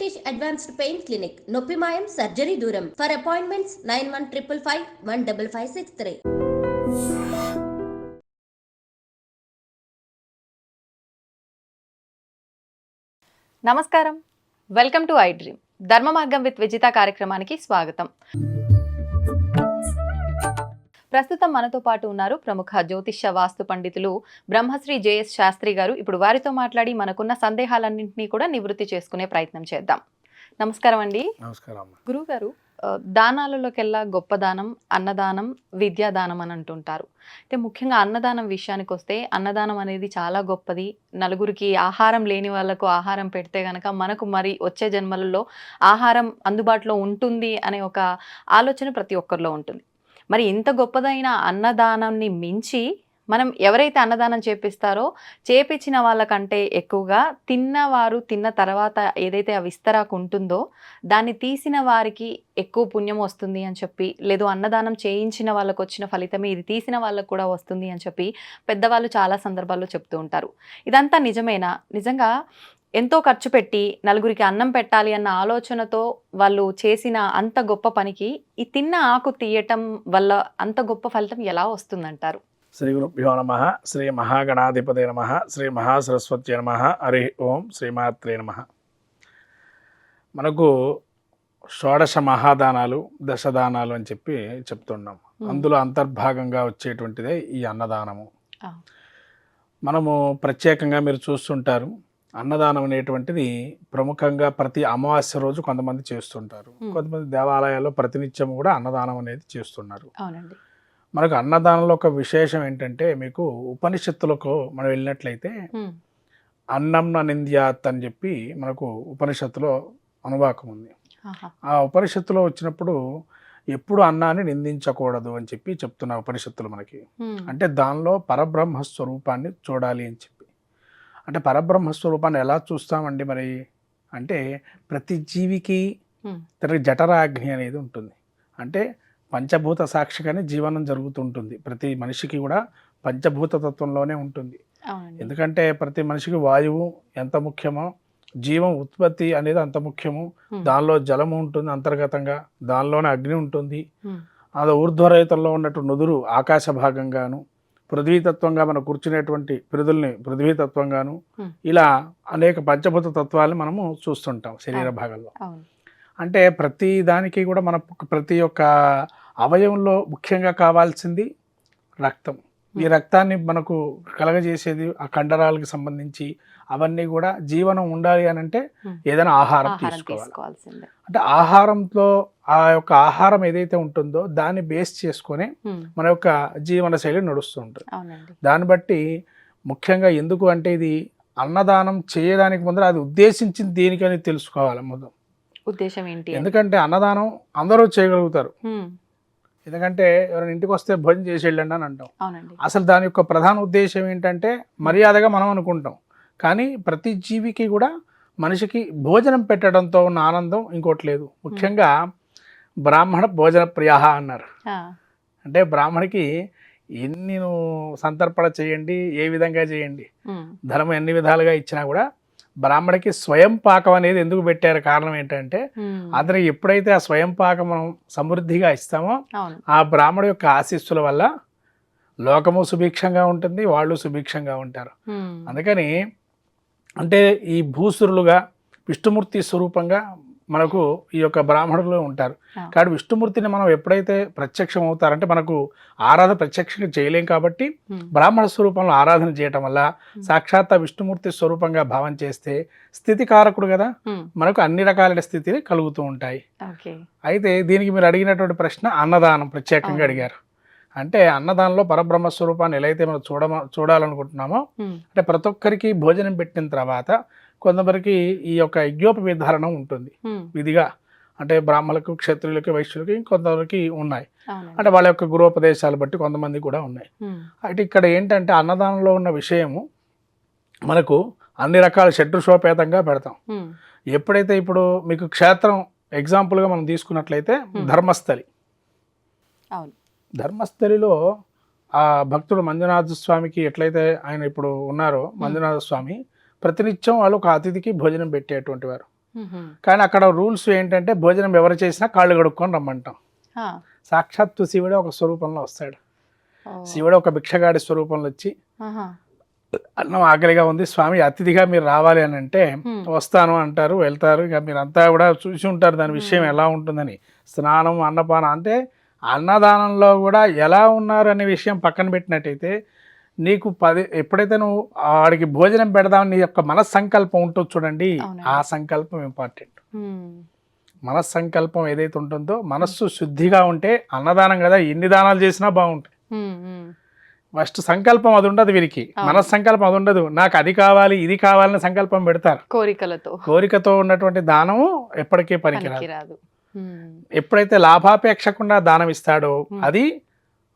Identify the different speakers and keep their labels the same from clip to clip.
Speaker 1: British advanced pain clinic, నొప్పిమాయం surgery దూరం. For appointments 9155515563.
Speaker 2: నమస్కారం, వెల్కమ్ టు ఐ డ్రీమ్. ధర్మ మార్గం విత్ విజిత కార్యక్రమానికి స్వాగతం. ప్రస్తుతం మనతో పాటు ఉన్నారు ప్రముఖ జ్యోతిష్య వాస్తు పండితులు బ్రహ్మశ్రీ జేఎస్ శాస్త్రి గారు. ఇప్పుడు వారితో మాట్లాడి మనకున్న సందేహాలన్నింటినీ కూడా నివృత్తి చేసుకునే ప్రయత్నం చేద్దాం. నమస్కారం అండి.
Speaker 3: నమస్కారం
Speaker 2: గురువు గారు, దానాలలోకెల్లా గొప్ప దానం అన్నదానం, విద్యాదానం అని అంటుంటారు. అంటే ముఖ్యంగా అన్నదానం విషయానికి వస్తే అన్నదానం అనేది చాలా గొప్పది. నలుగురికి ఆహారం లేని వాళ్ళకు ఆహారం పెడితే గనక మనకు మరి వచ్చే జన్మలలో ఆహారం అందుబాటులో ఉంటుంది అనే ఒక ఆలోచన ప్రతి ఒక్కరిలో ఉంటుంది. మరి ఇంత గొప్పదైన అన్నదానాన్ని మించి మనం ఎవరైతే అన్నదానం చేపిస్తారో చేపించిన వాళ్ళకంటే ఎక్కువగా తిన్నవారు తిన్న తర్వాత ఏదైతే ఆ విస్తరాకు ఉంటుందో దాన్ని తీసిన వారికి ఎక్కువ పుణ్యం వస్తుంది అని చెప్పి, లేదు అన్నదానం చేయించిన వాళ్ళకు వచ్చిన ఫలితమే ఇది తీసిన వాళ్ళకు కూడా వస్తుంది అని చెప్పి పెద్దవాళ్ళు చాలా సందర్భాల్లో చెప్తూ ఉంటారు. ఇదంతా నిజమేనా? నిజంగా ఎంతో ఖర్చు పెట్టి నలుగురికి అన్నం పెట్టాలి అన్న ఆలోచనతో వాళ్ళు చేసిన అంత గొప్ప పనికి ఈ తిన్న ఆకు తీయటం వల్ల అంత గొప్ప ఫలితం ఎలా వస్తుందంటారు?
Speaker 3: శ్రీ గురుభ్యో నమః. శ్రీ మహాగణాధిపతే నమః. శ్రీ మహాసరస్వత్యై నమః. హరి ఓం శ్రీమాత్రే నమః. మనకు షోడశ మహాదానాలు, దశదానాలు అని చెప్పి చెప్తున్నాం. అందులో అంతర్భాగంగా వచ్చేటువంటిదే ఈ అన్నదానము. మనము ప్రత్యేకంగా మీరు చూస్తుంటారు, అన్నదానం అనేటువంటిది ప్రముఖంగా ప్రతి అమావాస్య రోజు కొంతమంది చేస్తుంటారు. కొంతమంది దేవాలయాల్లో ప్రతినిత్యం కూడా అన్నదానం అనేది చేస్తున్నారు. మనకు అన్నదానంలో ఒక విశేషం ఏంటంటే, మీకు ఉపనిషత్తులకు మనం వెళ్ళినట్లయితే అన్నం నింద్యాత్ అని చెప్పి మనకు ఉపనిషత్తులో అనువాకం ఉంది. ఆ ఉపనిషత్తులో వచ్చినప్పుడు ఎప్పుడు అన్నాన్ని నిందించకూడదు అని చెప్పి చెప్తున్న ఉపనిషత్తులు మనకి. అంటే దానిలో పరబ్రహ్మ స్వరూపాన్ని చూడాలి అని చెప్పి. అంటే పరబ్రహ్మ స్వరూపాన్ని ఎలా చూస్తామండి మరి అంటే, ప్రతి జీవికి తన జఠరాగ్ని అనేది ఉంటుంది. అంటే పంచభూత సాక్షిగానే జీవనం జరుగుతుంటుంది. ప్రతి మనిషికి కూడా పంచభూత తత్వంలోనే ఉంటుంది. ఎందుకంటే ప్రతి మనిషికి వాయువు ఎంత ముఖ్యమో, జీవం ఉత్పత్తి అనేది అంత ముఖ్యము. దానిలో జలము ఉంటుంది అంతర్గతంగా, దానిలోనే అగ్ని ఉంటుంది. అది ఊర్ధ్వరేతంలో ఉన్నట్టు నుదురు ఆకాశ భాగంగాను, పృథ్వీతత్వంగా మనం కూర్చునేటువంటి పిరుదుల్ని పృథ్వీతత్వంగాను, ఇలా అనేక పంచభూత తత్వాలను మనము చూస్తుంటాం శరీర భాగంలో. అంటే ప్రతి దానికి కూడా మన ప్రతి ఒక్క అవయవంలో ముఖ్యంగా కావాల్సింది రక్తం. ఈ రక్తాన్ని మనకు కలగజేసేది ఆ కండరాలకు సంబంధించి అవన్నీ కూడా జీవనం ఉండాలి అని అంటే ఏదైనా ఆహారం తీసుకోవాలి. అంటే ఆహారంలో ఆ యొక్క ఆహారం ఏదైతే ఉంటుందో దాన్ని బేస్ చేసుకొని మన యొక్క జీవన శైలి నడుస్తూ ఉంటుంది. దాన్ని బట్టి ముఖ్యంగా ఎందుకు అంటే, ఇది అన్నదానం చేయడానికి ముందర అది ఉద్దేశించింది దేనికని తెలుసుకోవాలి. మొదలు
Speaker 2: ఉద్దేశం ఏంటి? ఎందుకంటే
Speaker 3: అన్నదానం అందరూ చేయగలుగుతారు. ఎందుకంటే ఎవరైనా ఇంటికి వస్తే భోజనం చేసి వెళ్ళండి అని అంటాం. అసలు దాని యొక్క ప్రధాన ఉద్దేశం ఏంటంటే మర్యాదగా మనం అనుకుంటాం. కానీ ప్రతి జీవికి కూడా మనిషికి భోజనం పెట్టడంతో ఉన్న ఆనందం ఇంకోటి లేదు. ముఖ్యంగా బ్రాహ్మణ భోజన ప్రియ అన్నారు. అంటే బ్రాహ్మణికి ఎన్ని సంతర్పణ చేయండి, ఏ విధంగా చేయండి, ధర్మం ఎన్ని విధాలుగా ఇచ్చినా కూడా బ్రాహ్మడికి స్వయం పాకం అనేది ఎందుకు పెట్టారు? కారణం ఏంటంటే, అతనికి ఎప్పుడైతే ఆ స్వయం పాకం మనం సమృద్ధిగా ఇస్తామో ఆ బ్రాహ్మడు యొక్క ఆశీస్సుల వల్ల లోకము సుభిక్షంగా ఉంటుంది, వాళ్ళు సుభిక్షంగా ఉంటారు. అందుకని అంటే ఈ భూసురులుగా విష్ణుమూర్తి స్వరూపంగా మనకు ఈ యొక్క బ్రాహ్మణులు ఉంటారు. కాబట్టి విష్ణుమూర్తిని మనం ఎప్పుడైతే ప్రత్యక్షం అవుతారంటే, మనకు ఆరాధన ప్రత్యక్షంగా చేయలేం కాబట్టి బ్రాహ్మణ స్వరూపంలో ఆరాధన చేయటం వల్ల సాక్షాత్ విష్ణుమూర్తి స్వరూపంగా భావం చేస్తే స్థితికారకుడు కదా, మనకు అన్ని రకాల స్థితిని కలుగుతూ ఉంటాయి. అయితే దీనికి మీరు అడిగినటువంటి ప్రశ్న అన్నదానం ప్రత్యేకంగా అడిగారు. అంటే అన్నదానంలో పరబ్రహ్మ స్వరూపాన్ని ఎలా అయితే మనం చూడాలనుకుంటున్నామో, అంటే ప్రతి ఒక్కరికి భోజనం పెట్టిన తర్వాత కొంతమందికి ఈ యొక్క యజ్ఞోపవిధానం ఉంటుంది విధిగా. అంటే బ్రాహ్మణులకు, క్షత్రియులకి, వైశ్యులకి, కొంతవరకు ఉన్నాయి. అంటే వాళ్ళ యొక్క గురోపదేశాలు బట్టి కొంతమంది కూడా ఉన్నాయి. అయితే ఇక్కడ ఏంటంటే అన్నదానంలో ఉన్న విషయము మనకు అన్ని రకాల షడ్రుషోపేతంగా పెడతాం. ఎప్పుడైతే ఇప్పుడు మీకు క్షేత్రం ఎగ్జాంపుల్గా మనం తీసుకున్నట్లయితే ధర్మస్థలి. ధర్మస్థలిలో ఆ భక్తుడు మంజునాథ స్వామికి ఎట్లయితే ఆయన ఇప్పుడు ఉన్నారో, మంజునాథ స్వామి ప్రతినిత్యం వాళ్ళు ఒక అతిథికి భోజనం పెట్టేటువంటి వారు. కానీ అక్కడ రూల్స్ ఏంటంటే భోజనం ఎవరు చేసినా కాళ్ళు కడుక్కొని రమ్మంటాం. సాక్షాత్తు శివుడే ఒక స్వరూపంలో వస్తాడు. శివుడు ఒక భిక్షగాడి స్వరూపంలో వచ్చి అన్నం ఆకలిగా ఉంది స్వామి అతిథిగా మీరు రావాలి అని అంటే వస్తాను అంటారు, వెళ్తారు. ఇక మీరంతా కూడా చూసి ఉంటారు దాని విషయం ఎలా ఉంటుందని. స్నానం అన్నపానం అంటే అన్నదానంలో కూడా ఎలా ఉన్నారు అనే విషయం పక్కన పెట్టినట్టయితే నీకు ఎప్పుడైతే నువ్వు వాడికి భోజనం పెడదామని నీ యొక్క మనస్సంకల్పం ఉంటుంది చూడండి, ఆ సంకల్పం ఇంపార్టెంట్. మనస్సంకల్పం ఏదైతే ఉంటుందో మనస్సు శుద్ధిగా ఉంటే అన్నదానం కదా ఎన్ని దానాలు చేసినా బాగుంటాయి. ఫస్ట్ సంకల్పం అది ఉండదు వీరికి, మనస్సంకల్పం అది ఉండదు. నాకు అది కావాలి ఇది కావాలని సంకల్పం పెడతారు. కోరికతో ఉన్నటువంటి దానము ఎప్పటికీ పనికిరాదు. ఎప్పుడైతే లాభాపేక్షకుండా దానం ఇస్తాడో అది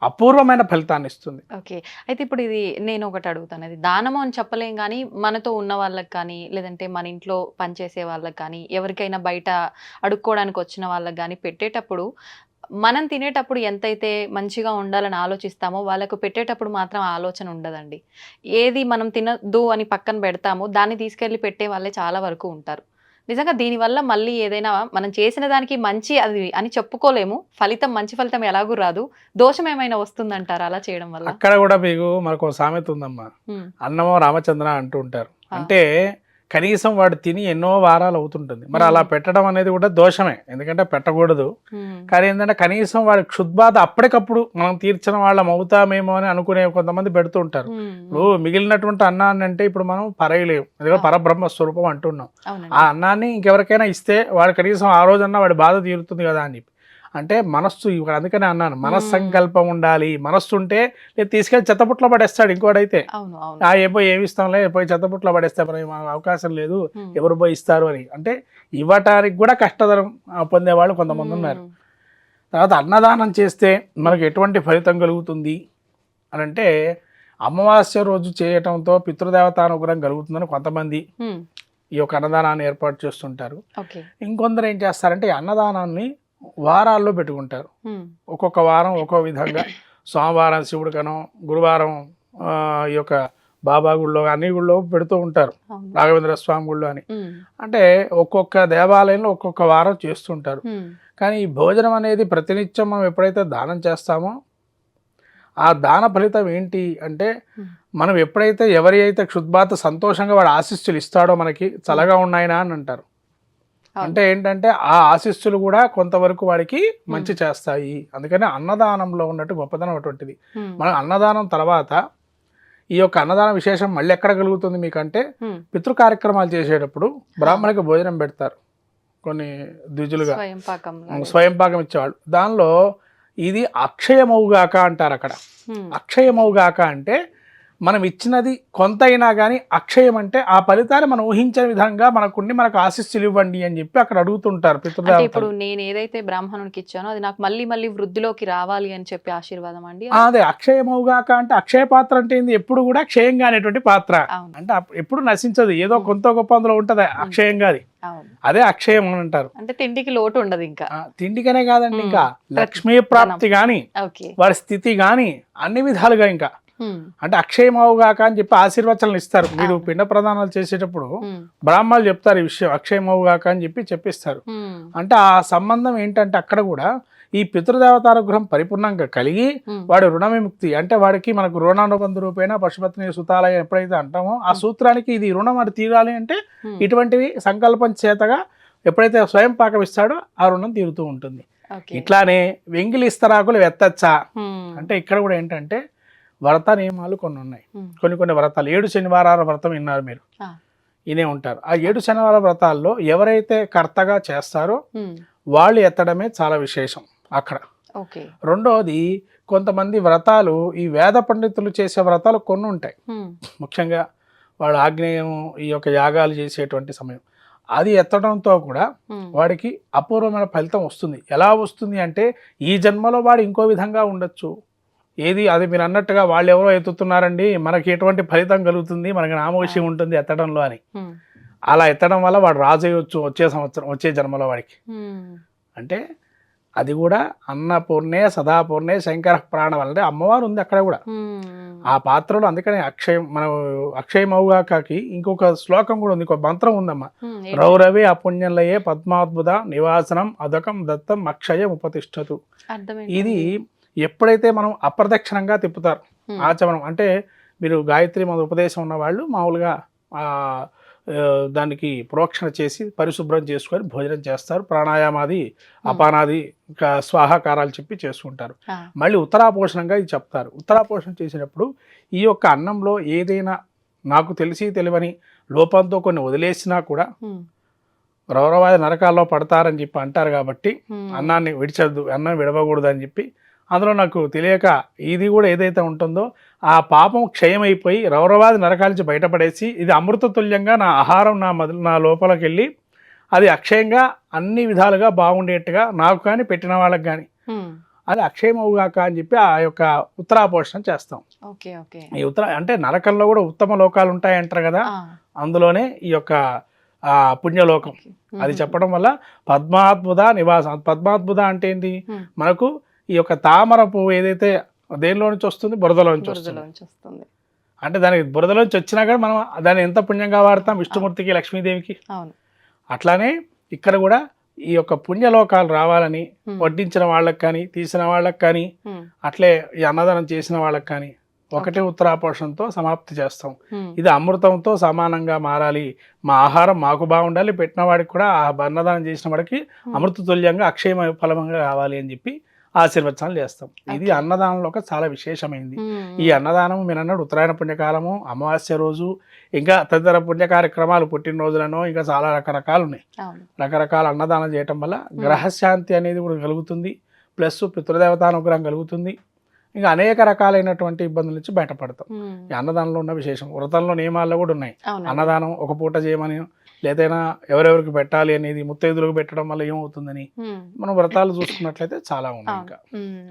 Speaker 3: అపూర్వమైన ఫలితాన్ని ఇస్తుంది.
Speaker 2: ఓకే, అయితే ఇప్పుడు ఇది నేను ఒకటి అడుగుతాను, అది దానము అని చెప్పలేం కానీ మనతో ఉన్న వాళ్ళకి కానీ లేదంటే మన ఇంట్లో పనిచేసే వాళ్ళకి కానీ ఎవరికైనా బయట అడుక్కోవడానికి వచ్చిన వాళ్ళకి కానీ పెట్టేటప్పుడు మనం తినేటప్పుడు ఎంతైతే మంచిగా ఉండాలని ఆలోచిస్తామో వాళ్ళకు పెట్టేటప్పుడు మాత్రం ఆలోచన ఉండదండి. ఏది మనం తినద్దు అని పక్కన పెడతామో దాన్ని తీసుకెళ్ళి పెట్టే వాళ్ళే చాలా వరకు ఉంటారు. నిజంగా దీనివల్ల మళ్ళీ ఏదైనా మనం చేసిన దానికి మంచి అది అని చెప్పుకోలేము, ఫలితం మంచి ఫలితం ఎలాగూ రాదు, దోషం ఏమైనా వస్తుందంటారు అలా చేయడం వల్ల?
Speaker 3: అక్కడ కూడా మీకు మనకు సామెత ఉందమ్మా, అన్నమో రామచంద్ర అంటూ ఉంటారు. అంటే కనీసం వాడు తిని ఎన్నో వారాలు అవుతుంటుంది. మరి అలా పెట్టడం అనేది కూడా దోషమే, ఎందుకంటే పెట్టకూడదు. కానీ ఏంటంటే కనీసం వాడి క్షుద్బాధ అప్పటికప్పుడు మనం తీర్చిన వాళ్ళం అవుతామేమో అని అనుకునే కొంతమంది పెడుతూ ఉంటారు. ఇప్పుడు మిగిలినటువంటి అన్నాన్ని అంటే ఇప్పుడు మనం పరేయలేము, ఎందుకంటే పరబ్రహ్మ స్వరూపం అంటున్నాం. ఆ అన్నాన్ని ఇంకెవరికైనా ఇస్తే వాడు కనీసం ఆ రోజన్నా వాడి బాధ తీరుతుంది కదా అని చెప్పి. అంటే మనస్సు, ఇక్కడ అందుకనే అన్నాను మనస్సంకల్పం ఉండాలి. మనస్సు ఉంటే లేదు తీసుకెళ్ళి చెత్తపుట్లో పడేస్తాడు ఇంకోటైతే. పోయి ఏమి ఇస్తాంలే, పోయి చెత్తపుట్లో పడేస్తే మనకు అవకాశం లేదు, ఎవరు పోయి ఇస్తారు అని. అంటే ఇవ్వటానికి కూడా కష్టతరం పొందేవాళ్ళు కొంతమంది ఉన్నారు. తర్వాత అన్నదానం చేస్తే మనకు ఎటువంటి ఫలితం కలుగుతుంది అని అంటే అమావాస్య రోజు చేయటంతో పితృదేవతానుగ్రహం కలుగుతుందని కొంతమంది ఈ యొక్క అన్నదానాన్ని ఏర్పాటు చేస్తుంటారు. ఇంకొందరు ఏం చేస్తారంటే అన్నదానాన్ని వారాల్లో పెట్టుకుంటారు. ఒక్కొక్క వారం ఒక్కో విధంగా, సోమవారం శివుడికనో, గురువారం ఈ యొక్క బాబా గుళ్ళో అన్ని గుళ్ళో పెడుతూ ఉంటారు, రాఘవేంద్ర స్వామి గుళ్ళో అని. అంటే ఒక్కొక్క దేవాలయంలో ఒక్కొక్క వారం చేస్తుంటారు. కానీ ఈ భోజనం అనేది ప్రతినిత్యం మనం ఎప్పుడైతే దానం చేస్తామో ఆ దాన ఫలితం ఏంటి అంటే మనం ఎప్పుడైతే ఎవరి అయితే క్షుద్బాత సంతోషంగా వాడు ఆశీస్సులు ఇస్తాడో మనకి చల్లగా ఉన్నాయినా అని అంటారు. అంటే ఏంటంటే ఆ ఆశీస్సులు కూడా కొంతవరకు వాడికి మంచి చేస్తాయి. అందుకని అన్నదానంలో ఉన్నట్టు గొప్పదనం అటువంటిది. మనం అన్నదానం తర్వాత ఈ యొక్క అన్నదాన విశేషం మళ్ళీ ఎక్కడ కలుగుతుంది మీకంటే పితృ కార్యక్రమాలు చేసేటప్పుడు బ్రాహ్మణికి భోజనం పెడతారు కొన్ని ద్విజులుగా, స్వయంపాకం ఇచ్చేవాళ్ళు. దానిలో ఇది అక్షయమవుగాక అంటారు. అక్కడ అక్షయమవుగాక అంటే మనం ఇచ్చినది కొంత అయినా కానీ అక్షయం అంటే ఆ ఫలితాన్ని మనం ఊహించిన విధంగా మనకు ఆశీస్సులు ఇవ్వండి అని చెప్పి అక్కడ అడుగుతుంటారు పితృదేవతలు.
Speaker 2: ఇప్పుడు నేను ఏదైతే బ్రాహ్మణునికి ఇచ్చానో అది నాకు మళ్ళీ మళ్ళీ వృద్ధిలోకి రావాలి అని చెప్పి ఆశీర్వాదం అండి.
Speaker 3: అదే అక్షయమవుగాక అంటే అక్షయ పాత్ర అంటే ఏంది, ఎప్పుడు కూడా క్షయంగా అనేటువంటి పాత్ర. అంటే ఎప్పుడు నశించదు, ఏదో కొంత గొప్ప అందులో ఉంటది అక్షయంగా, అదే అక్షయం అని అంటారు.
Speaker 2: అంటే తిండికి లోటు ఉండదు, ఇంకా
Speaker 3: తిండికనే కాదండి, ఇంకా లక్ష్మీ ప్రాప్తి గాని వారి స్థితి గాని అన్ని విధాలుగా ఇంకా అంటే అక్షయమవుగాక అని చెప్పి ఆశీర్వచనలు ఇస్తారు. మీరు పిండ ప్రదానాలు చేసేటప్పుడు బ్రాహ్మణులు చెప్తారు ఈ విషయం, అక్షయమవుగాక అని చెప్పిస్తారు. అంటే ఆ సంబంధం ఏంటంటే అక్కడ కూడా ఈ పితృదేవతానుగ్రహం పరిపూర్ణంగా కలిగి వాడి రుణ విముక్తి, అంటే వాడికి మనకు రుణానుబంధ రూపేణ పశుపత్ని సుతాలయ ఎప్పుడైతే అంటామో ఆ సూత్రానికి ఇది రుణం అది తీరాలి అంటే ఇటువంటివి సంకల్పం చేతగా ఎప్పుడైతే స్వయం పాకం ఇస్తాడో ఆ రుణం తీరుతూ ఉంటుంది. ఇట్లానే వెంగిలి ఇస్తరాకులు వెత్తచ్చా అంటే ఇక్కడ కూడా ఏంటంటే వ్రత నియమాలు కొన్ని ఉన్నాయి. కొన్ని వ్రతాలు 7 శనివారాల వ్రతం విన్నారు మీరు, ఇనే ఉంటారు. ఆ 7 శనివారాల వ్రతాల్లో ఎవరైతే కర్తగా చేస్తారో వాళ్ళు ఎత్తడమే చాలా విశేషం అక్కడ. రెండోది కొంతమంది వ్రతాలు ఈ వేద పండితులు చేసే వ్రతాలు కొన్ని ఉంటాయి. ముఖ్యంగా వాళ్ళు ఆగ్నేయం ఈ యొక్క యాగాలు చేసేటువంటి సమయం అది ఎత్తడంతో కూడా వాడికి అపూర్వమైన ఫలితం వస్తుంది. ఎలా వస్తుంది అంటే ఈ జన్మలో వాడు ఇంకో విధంగా ఉండొచ్చు. ఏది అది మీరు అన్నట్టుగా వాళ్ళు ఎవరో ఎత్తుతున్నారండి మనకి ఎటువంటి ఫలితం కలుగుతుంది, మనకి నామోషి ఉంటుంది ఎత్తడంలో అని. అలా ఎత్తడం వల్ల వాడు రాజు అయ్యొచ్చు వచ్చే సంవత్సరం వచ్చే జన్మలో వాడికి. అంటే అది కూడా అన్నపూర్ణే సదాపూర్ణే శంకర ప్రాణం అంటే అమ్మవారు ఉంది అక్కడ కూడా ఆ పాత్రలో. అందుకని మనం అక్షయమౌగాకి ఇంకొక శ్లోకం కూడా ఉంది, ఇంకొక మంత్రం ఉందమ్మా. రౌరవి అపుణ్యంలయే పద్మాద్భుత నివాసనం అదకం దత్తం అక్షయం ఉపతిష్టతు. ఇది ఎప్పుడైతే మనం అప్రదక్షిణంగా తిప్పుతారు ఆచమనం అంటే, మీరు గాయత్రి మన ఉపదేశం ఉన్న వాళ్ళు మామూలుగా దానికి ప్రోక్షణ చేసి పరిశుభ్రం చేసుకొని భోజనం చేస్తారు, ప్రాణాయామాది అపానాది స్వాహాకారాలు చెప్పి చేసుకుంటారు. మళ్ళీ ఉత్తరాపోషణంగా ఇది చెప్తారు. ఉత్తరాపోషణ చేసినప్పుడు ఈ యొక్క అన్నంలో ఏదైనా నాకు తెలిసి తెలియని లోపంతో కొన్ని వదిలేసినా కూడా రౌరవాది నరకాల్లో పడతారని చెప్పి అంటారు. కాబట్టి అన్నాన్ని విడిచద్దు, అన్నం విడవకూడదు అని చెప్పి, అందులో నాకు తెలియక ఇది కూడా ఏదైతే ఉంటుందో ఆ పాపం క్షయమైపోయి రౌరవాది నరకాల నుంచి బయటపడేసి ఇది అమృతతుల్యంగా నా ఆహారం నా లోపలికి వెళ్ళి అది అక్షయంగా అన్ని విధాలుగా బాగుండేట్టుగా నాకు కానీ పెట్టిన వాళ్ళకి కానీ అది అక్షయమవుగాక అని చెప్పి ఆ యొక్క ఉత్తరాపోషణ చేస్తాం. ఈ అంటే నరకంలో కూడా ఉత్తమ లోకాలు ఉంటాయంటారు కదా, అందులోనే ఈ యొక్క పుణ్యలోకం అది చెప్పడం వల్ల పద్మాద్భుత నివాసం. పద్మాద్భుత అంటే ఏంటి, మనకు ఈ యొక్క తామర పువ్వు ఏదైతే దేనిలో నుంచి వస్తుంది, బురదలోంచి వస్తుంది. అంటే దానికి బురదలోంచి వచ్చినా కానీ మనం దాన్ని ఎంత పుణ్యంగా వాడతాం, విష్ణుమూర్తికి లక్ష్మీదేవికి. అట్లానే ఇక్కడ కూడా ఈ యొక్క పుణ్యలోకాలు రావాలని వడ్డించిన వాళ్ళకి కానీ తీసిన వాళ్ళకి కానీ అట్లే ఈ అన్నదానం చేసిన వాళ్ళకి కానీ ఒకటే ఉత్తరాపోషణతో సమాప్తి చేస్తాం. ఇది అమృతంతో సమానంగా మారాలి, మా ఆహారం మాకు బాగుండాలి, పెట్టిన వాడికి కూడా ఆ అన్నదానం చేసిన వాడికి అమృతతుల్యంగా అక్షయ ఫలంగా కావాలి అని చెప్పి ఆశీర్వచనాలు చేస్తాం. ఇది అన్నదానంలో ఒక చాలా విశేషమైంది. ఈ అన్నదానం మీరు అన్నాడు ఉత్తరాయణ పుణ్యకాలము, అమావాస్య రోజు, ఇంకా తదితర పుణ్య కార్యక్రమాలు, పుట్టినరోజులను ఇంకా చాలా రకరకాలు ఉన్నాయి. రకరకాల అన్నదానం చేయటం వల్ల గ్రహశాంతి అనేది కూడా కలుగుతుంది, ప్లస్ పితృదేవతానుగ్రహం కలుగుతుంది, ఇంకా అనేక రకాలైనటువంటి ఇబ్బందుల నుంచి బయటపడతాం. ఈ అన్నదానంలో ఉన్న విశేషం. వ్రతంలో నియమాల్లో కూడా ఉన్నాయి. అన్నదానం ఒక పూట చేయమని, లేదైనా ఎవరెవరికి పెట్టాలి అనేది, ముత్తైదులకు పెట్టడం వల్ల ఏమవుతుందని మనం వ్రతాలు చూసుకున్నట్లయితే చాలా ఉన్నాయి. ఇంకా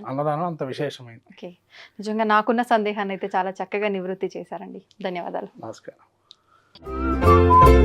Speaker 3: అన్నదానం అంత విశేషమైంది.
Speaker 2: నిజంగా నాకున్న సందేహాన్ని అయితే చాలా చక్కగా నివృత్తి చేశారండి. ధన్యవాదాలు.
Speaker 3: నమస్కారం.